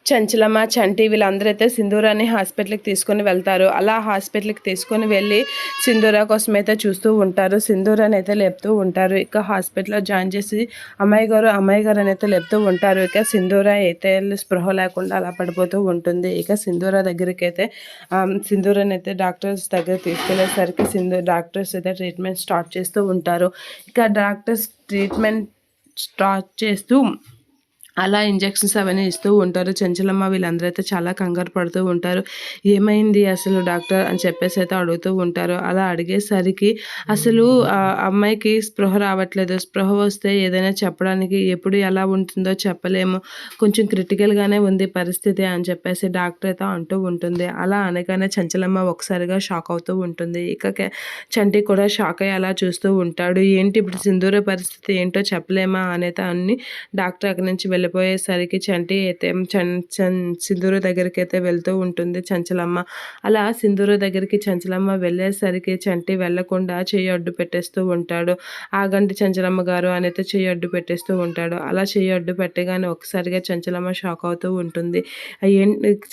చంచలమ్మ, చంటి వీళ్ళందరూ అయితే సింధూరాన్ని హాస్పిటల్‌కి తీసుకొని వెళ్తారు. అలా హాస్పిటల్‌కి తీసుకొని వెళ్ళి సింధూర కోసమైతే చూస్తూ ఉంటారు. సింధూరాన్ని అయితే లేపుతూ ఉంటారు. ఇక హాస్పిటల్‌లో జాయిన్ చేసి అమ్మాయి గారు అని అయితే లేపుతూ ఉంటారు. ఇక సింధూర అయితే స్పృహ లేకుండా అలా పడిపోతూ ఉంటుంది. ఇక సింధూర దగ్గరికైతే సింధూరాన్ని అయితే డాక్టర్స్ దగ్గరికి తీసుకెళ్ళేసరికి డాక్టర్స్ అయితే ట్రీట్మెంట్ స్టార్ట్ చేస్తూ ఉంటారు. ఇక డాక్టర్స్ ట్రీట్మెంట్ స్టార్ట్ చేస్తూ అలా ఇంజెక్షన్స్ అవన్నీ ఇస్తూ ఉంటారు. చంచలమ్మ వీళ్ళందరూ అయితే చాలా కంగారు పడుతూ ఉంటారు. ఏమైంది అసలు డాక్టర్ అని చెప్పేసి అయితే అడుగుతూ ఉంటారు. అలా అడిగేసరికి అసలు అమ్మాయికి స్పృహ రావట్లేదు. స్పృహ వస్తే ఏదైనా చెప్పడానికి ఎప్పుడు ఎలా ఉంటుందో చెప్పలేము. కొంచెం క్రిటికల్‌గానే ఉంది పరిస్థితి అని చెప్పేసి డాక్టర్ అయితే అంటూ ఉంటుంది. అలా అనగానే చంచలమ్మ ఒకసారిగా షాక్ అవుతూ ఉంటుంది. ఇక చంటి కూడా షాక్ అయ్యి అలా చూస్తూ ఉంటాడు. ఏంటి ఇప్పుడు సింధూర పరిస్థితి ఏంటో చెప్పలేమా అనేది అన్ని డాక్టర్ అక్కడి నుంచి వెళ్ళిపోయేసరికి చంటి అయితే సింధూర దగ్గరికి అయితే వెళ్తూ ఉంటుంది చంచలమ్మ. అలా సింధూర దగ్గరికి చంచలమ్మ వెళ్ళేసరికి చంటి వెళ్లకుండా చెయ్యి అడ్డు పెట్టేస్తూ ఉంటాడు. ఆగండి చంచలమ్మ గారు అని అయితే చెయ్యి అడ్డు పెట్టేస్తూ ఉంటాడు. అలా చెయ్యి అడ్డు పెట్టగానే ఒకసారిగా చంచలమ్మ షాక్ అవుతూ ఉంటుంది.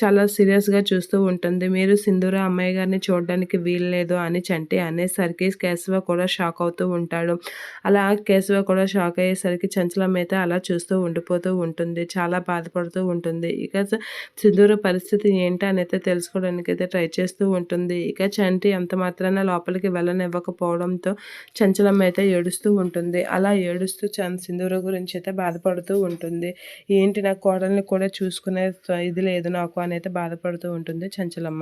చాలా సీరియస్గా చూస్తూ ఉంటుంది. మీరు సింధూర అమ్మాయి గారిని చూడడానికి వీల్లేదు అని చంటి అనేసరికి కేశవ కూడా షాక్ అవుతూ ఉంటాడు. అలా కేశవ కూడా షాక్ అయ్యేసరికి చంచలమ్మ అయితే అలా చూస్తూ ఉండిపోతూ ఉంటుంది. చాలా బాధపడుతూ ఉంటుంది. ఇక సింధూర పరిస్థితి ఏంటి అని అయితే తెలుసుకోవడానికి అయితే ట్రై చేస్తూ ఉంటుంది. ఇక చంటి అంత మాత్రాన లోపలికి వెళ్ళనివ్వకపోవడంతో చంచలమ్మ అయితే ఏడుస్తూ ఉంటుంది. అలా ఏడుస్తూ సింధూర గురించి అయితే బాధపడుతూ ఉంటుంది. ఏంటి నా కోడల్ని కూడా చూసుకునే ఇది లేదు నాకు అని అయితే బాధపడుతూ ఉంటుంది చంచలమ్మ.